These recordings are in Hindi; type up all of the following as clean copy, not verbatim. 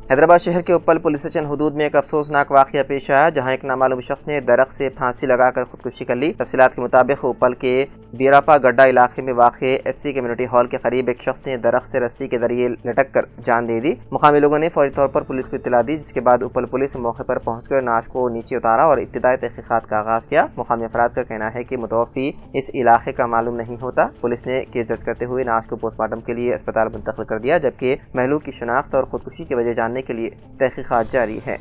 हैदराबाद शहर के उप्पल पुलिस स्टेशन हदूद में एक अफसोसनाक वाक़या पेश आया, जहां एक नामालूम शख्स ने दरख्त से फांसी लगाकर खुदकुशी कर ली। तफसीलात के मुताबिक उप्पल के बीरापा गड्ढा इलाके में वाक़ एससी कम्युनिटी हॉल के करीब एक शख्स ने दरख्त से रस्सी के जरिए लटक कर जान दे दी। मुकामी लोगों ने फौरी तौर पर पुलिस को इत्तला दी, जिसके बाद उप्पल पुलिस मौके पर पहुंचकर नाश को नीचे उतारा और इब्तिदाई तहकीकात का आगाज किया। मुकामी अफराद का कहना है कि मुतवफ़ी इस इलाके का मालूम नहीं होता। पुलिस ने केस दर्ज करते हुए नाश को पोस्टमार्टम के लिए अस्पताल मुंतकिल कर दिया, जबकि महलूक की शनाख्त और खुदकुशी की वजह जानने के लिए तहकीकात जारी है।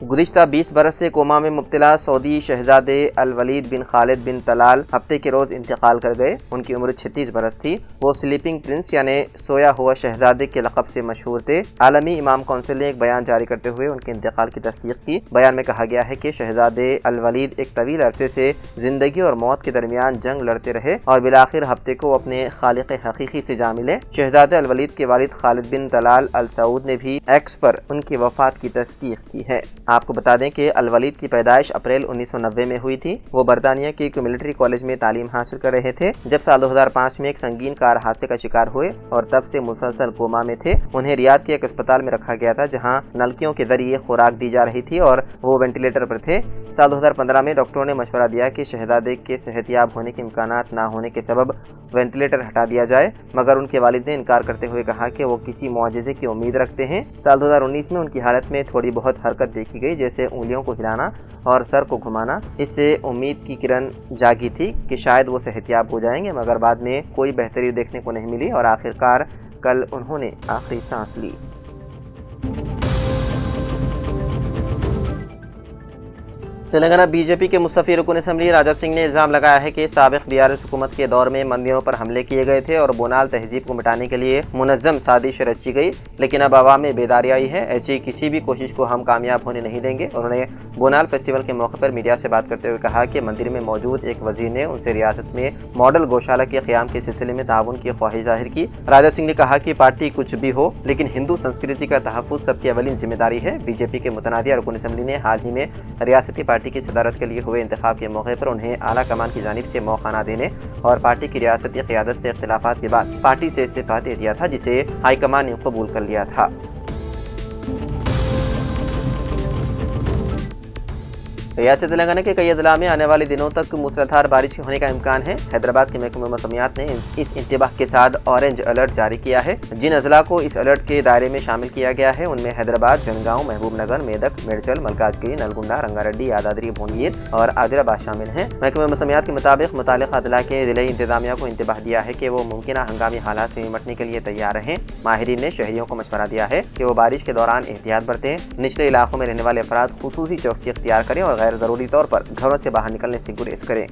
गुज़िश्ता 20 बरस से कोमा में मुब्तला सऊदी शहजादे अल वलीद बिन खालिद बिन तलाल हफ्ते के रोज़ इंतकाल कर गए। उनकी उम्र 36 बरस थी। वो स्लीपिंग प्रिंस यानी सोया हुआ शहजादे के लक़ब से मशहूर थे। आलमी इमाम कौंसिल ने एक बयान जारी करते हुए उनके इंतकाल की तस्दीक की। बयान में कहा गया है कि शहजादे अल वलीद एक तवील अरसे से ज़िंदगी और मौत के दरमियान जंग लड़ते रहे और बिलाखिर हफ्ते को अपने खालिक हकीकी से जा मिले। शहजादे अल वलीद के वालिद खालिद बिन तलाल अल सऊद ने भी एक्स पर उनकी वफ़ात की तस्दीक की है। आपको बता दें कि अल वलीद की पैदाइश अप्रैल 1990 में हुई थी। वो बरतानिया के एक मिलिट्री कॉलेज में तालीम हासिल कर रहे थे जब साल 2005 में एक संगीन कार हादसे का शिकार हुए और तब से मुसलसल कोमा में थे। उन्हें रियाद के एक अस्पताल में रखा गया था, जहां नलकियों के जरिए खुराक दी जा रही थी और वो वेंटिलेटर पर थे। साल 2015 में डॉक्टरों ने मशवरा दिया कि शहजादे के सेहतियाब होने के इम्कानात ना होने के सबब वेंटिलेटर हटा दिया जाए, मगर उनके वालिद ने इनकार करते हुए कहा कि वो किसी मुआजिज़े की उम्मीद रखते हैं। साल 2019 में उनकी हालत में थोड़ी बहुत हरकत देखी गई, जैसे उंगलियों को हिलाना और सर को घुमाना। इससे उम्मीद की किरण जागी थी कि शायद वो सेहतियाब हो जाएंगे, मगर बाद में कोई बेहतरी देखने को नहीं मिली और आखिरकार कल उन्होंने आखिरी सांस ली। तेलंगाना बीजेपी के मुस्तफ़ी रुकन असम्बली राजा सिंह ने इल्ज़ाम लगाया है कि साबिक़ बीआरएस हुकूमत के दौर में मंदिरों पर हमले किए गए थे और बोनाल तहजीब को मिटाने के लिए मुनज़्ज़म साजिश रची गई, लेकिन अब आवाम में बेदारी आई है। ऐसी किसी भी कोशिश को हम कामयाब होने नहीं देंगे। उन्होंने बोनाल फेस्टिवल के मौके पर मीडिया से बात करते हुए कहा कि मंदिर में मौजूद एक वज़ीर ने उनसे रियासत में मॉडल गौशाला के क़याम के सिलसिले में ताउन की ख्वाहिश जाहिर की। राजा सिंह ने कहा कि पार्टी कुछ भी हो, लेकिन हिंदू संस्कृति का तहफ़्फ़ुज़ सबकी अवलिन जिम्मेदारी है। बीजेपी के मुतनादिया रुकन असम्बली ने हाल ही में रियासती पार्टी की सदारत के लिए हुए इंतखाब के मौके पर उन्हें आला कमान की जानिब से मौका न देने और पार्टी की रियासती क़यादत से इख्तिलाफ़ात के बाद पार्टी से इस्तीफ़ा दे दिया था, जिसे हाईकमान ने कबूल कर लिया था। रियासत तेलंगाना के कई अजला में आने वाले दिनों तक मूसलाधार बारिश होने का इम्कान है। हैदराबाद के महकमा मौसमियात ने इस इंतबाह के साथ ऑरेंज अलर्ट जारी किया है। जिन अजला को इस अलर्ट के दायरे में शामिल किया गया है उनमें हैदराबाद, जनगांव, महबूबनगर, मेदक, मेडचल, मलकाजगिरी, नलगुंडा, रंगारेड्डी, यादाद्री भुवनगिर और आदिलाबाद शामिल हैं। महकमा मौसमियात के मुताबिक मुतालिका अजला के ज़िले इंतजामिया को इंतबाह दिया है कि वो मुमकिन हंगामी हालात से निपटने के लिए तैयार रहें। माहिरीन ने शहरियों को मशवरा दिया है कि वो बारिश के दौरान एहतियात बरतें, निचले इलाकों में रहने वाले अफराद खुसूसी चौकसी इख्तियार करें और गैर ज़रूरी तौर पर घरों से बाहर निकलने से गुरेज करें।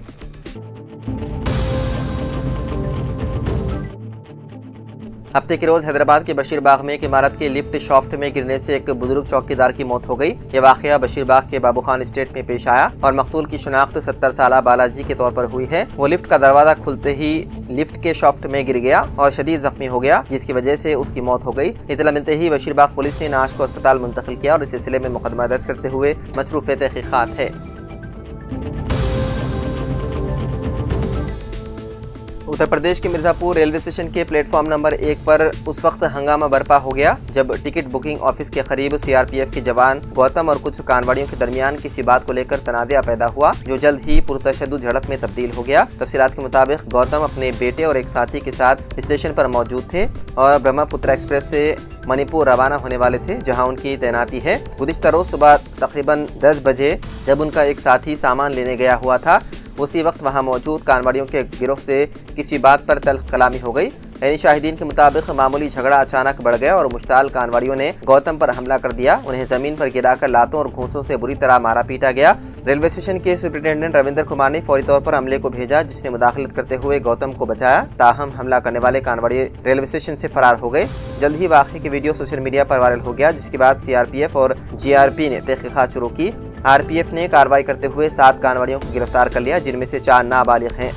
हफ्ते के रोज हैदराबाद के बशीरबाग में एक इमारत के लिफ्ट शाफ्ट में गिरने से एक बुजुर्ग चौकीदार की मौत हो गई। ये वाकया बशीरबाग के बाबू खान स्टेट में पेश आया और मकतूल की शनाख्त 70 साल बालाजी के तौर पर हुई है। वो लिफ्ट का दरवाजा खुलते ही लिफ्ट के शाफ्ट में गिर गया और शदीद जख्मी हो गया, जिसकी वजह से उसकी मौत हो गई। इतला मिलते ही बशीरबाग पुलिस ने नाश को अस्पताल मुंतकिल किया और इस सिलसिले में मुकदमा दर्ज करते हुए मसरूफ तहकीकात है। उत्तर प्रदेश के मिर्जापुर रेलवे स्टेशन के प्लेटफॉर्म नंबर 1 पर उस वक्त हंगामा बर्पा हो गया जब टिकट बुकिंग ऑफिस के करीब सीआरपीएफ के जवान गौतम और कुछ कानवाड़ियों के दरमियान किसी बात को लेकर तनाज़ा पैदा हुआ, जो जल्द ही पुरतशद्दुद झड़प में तब्दील हो गया। तफसीलात के मुताबिक गौतम अपने बेटे और एक साथी के साथ स्टेशन पर मौजूद थे और ब्रह्मपुत्र एक्सप्रेस से मणिपुर रवाना होने वाले थे, जहां उनकी तैनाती है। गुज़िश्ता रोज सुबह तकरीबन 10 बजे जब उनका एक साथी सामान लेने गया हुआ था, उसी वक्त वहां मौजूद कानवाड़ियों के गिरोह से किसी बात पर तल्ख कलामी हो गई। यानी शाहिदीन के मुताबिक मामूली झगड़ा अचानक बढ़ गया और मुश्ताल कानवाड़ियों ने गौतम पर हमला कर दिया। उन्हें जमीन पर गिराकर लातों और घूंसों से बुरी तरह मारा पीटा गया। रेलवे स्टेशन के सुपरिटेंडेंट रविंदर कुमार ने फौरी तौर पर हमले को भेजा, जिसने मुदाखलत करते हुए गौतम को बचाया। ताहम हमला करने वाले कानवाड़ी रेलवे स्टेशन से फरार हो गए। जल्द ही वाक़े की वीडियो सोशल मीडिया पर वायरल हो गया, जिसके बाद सीआरपीएफ और जीआरपी ने तहकीकात शुरू की। आरपीएफ ने कार्रवाई करते हुए 7 कानवाड़ियों को गिरफ्तार कर लिया, जिनमें से 4 नाबालिग हैं।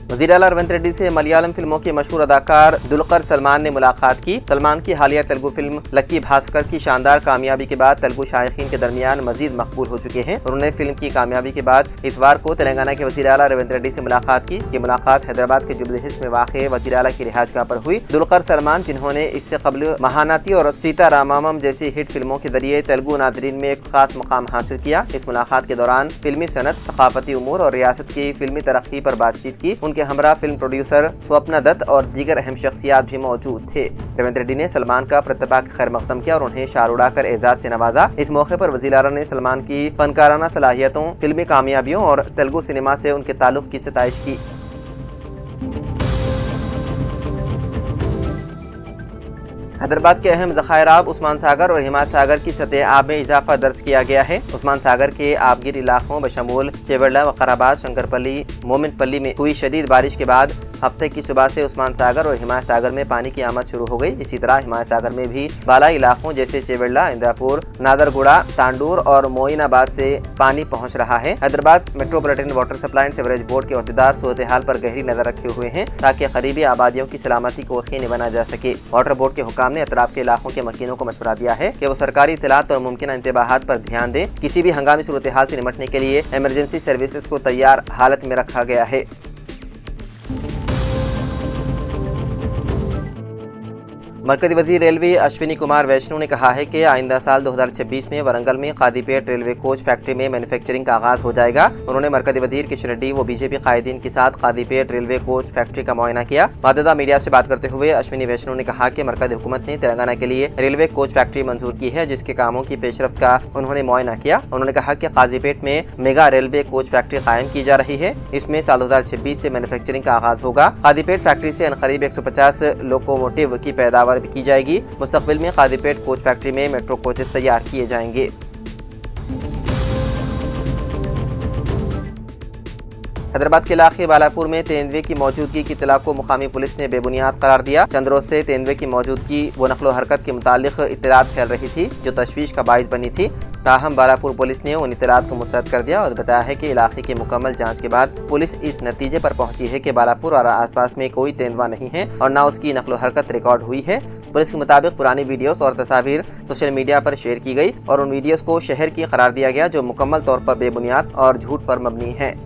वज़ीर आला रविंद्र रेड्डी से मलयालम फिल्मों के मशहूर अदाकार दुलकर सलमान ने मुलाकात की। सलमान की हालिया तेलुगु फिल्म लक्की भास्कर की शानदार कामयाबी के बाद तेलुगु शायकीन के दरमियान मजीद मकबूल हो चुके हैं। उन्होंने फिल्म की कामयाबी के बाद इतवार को तेलंगाना के वज़ीर आला रविंद्र रेड्डी से मुलाकात की। ये मुलाकात हैदराबाद के जुबली हिल्स में वाक़ वज़ीर आला की रिहाइशगाह पर हुई। दुलकर सलमान, जिन्होंने इससे कबल महानाती और सीता रामामम जैसी हिट फिल्मों के जरिए तेलुगु नादरीन में एक खास मकाम हासिल किया। इस मुलाकात के दौरान फिल्मी सनत, सकाफती उमूर और रियासत की फिल्मी तरक्की पर बातचीत की। उनके हमरा फिल्म प्रोड्यूसर स्वप्ना दत्त और दीगर अहम शख्सियात भी मौजूद थे। रविंद्र रेड्डी ने सलमान का प्रतिभा का खैर मकदम किया और उन्हें शाल उड़ाकर एजाज से नवाजा। इस मौके पर वज़ीर आला ने सलमान की फनकाराना सलाहियतों, फिल्मी कामयाबियों और तेलुगु सिनेमा से उनके ताल्लुक की सताइश की। हैदराबाद के अहम ज़खायर-ए-आब उस्मान सागर और हिमायत सागर की सतह आब में इजाफा दर्ज किया गया है। उस्मान सागर के आबगिर इलाकों बशमूल चेवड़ला, वक़ाराबाद, शंकरपल्ली, मोमिनपल्ली में हुई शदीद बारिश के बाद हफ्ते की सुबह से उस्मान सागर और हिमायत सागर में पानी की आमद शुरू हो गई। इसी तरह हिमायत सागर में भी बालाई इलाकों जैसे चेवड़ला, इंद्रापुर, नादरगुड़ा, तांडूर और मोइनाबाद से पानी पहुंच रहा है। Hyderabad metropolitan water supply and sewerage board के अहदेदार सूरत हाल पर गहरी नजर रखे हुए हैं ताकि करीबी आबादियों की सलामती को यकीनी बना जा सके। वाटर बोर्ड के हुकाम ने अतराफ के इलाकों के मकीनों को मशवरा दिया है कि वो सरकारी इत्तलात और मुमकिन इंतबाहात पर ध्यान दें। किसी भी हंगामी सूरत हाल से निपटने के लिए इमरजेंसी सर्विसेज को तैयार हालत में रखा गया है। मरकजी वज़ीर रेलवे अश्विनी कुमार वैष्णो ने कहा है कि आइंदा साल 2026 में वरंगल में कादीपेट रेलवे कोच फैक्ट्री में मैन्युफैक्चरिंग का आगाज हो जाएगा। उन्होंने मरकजी वज़ीर किशन रेड्डी व बीजेपी कायदीन के साथ कादीपेट रेलवे कोच फैक्ट्री का मुआयना किया। बाकायदा मीडिया से बात करते हुए अश्विनी वैष्णो ने कहा कि मरकजी हुकूमत ने तेलंगाना के लिए रेलवे कोच फैक्ट्री मंजूर की है, जिसके कामों की पेशरफ्त का उन्होंने मुआयना किया। उन्होंने कहा कि कादीपेट में मेगा रेलवे कोच फैक्ट्री कायम की जा रही है। इसमें साल 2026 से मैन्युफैक्चरिंग का आगाज होगा। कादीपेट फैक्ट्री से करीब 150 लोकोमोटिव की पैदावार की जाएगी। मुस्तकबिल में कादीपेट कोच फैक्ट्री में मेट्रो कोचेस तैयार किए जाएंगे। हैदराबाद के इलाके बालापुर में तेंदुए की मौजूदगी की इत्तला को मुकामी पुलिस ने बेबुनियाद करार दिया। चंद रोज से तेंदुए की मौजूदगी व नकलो हरकत के मुतालिक इत्तलात फैल रही थी जो तशवीश का बाइस बनी थी। ताहम बालापुर पुलिस ने उन इत्तलात को मुस्तरद कर दिया और बताया है कि इलाके की मुकम्मल जांच के बाद पुलिस इस नतीजे पर पहुंची है कि बालापुर और आसपास में कोई तेंदुआ नहीं है और न उसकी नकलो हरकत रिकॉर्ड हुई है। पुलिस के मुताबिक पुरानी वीडियोस और तस्वीर सोशल मीडिया पर शेयर की गई और उन वीडियोस को शहर की करार दिया गया जो मुकम्मल तौर पर बेबुनियाद और झूठ पर मबनी है।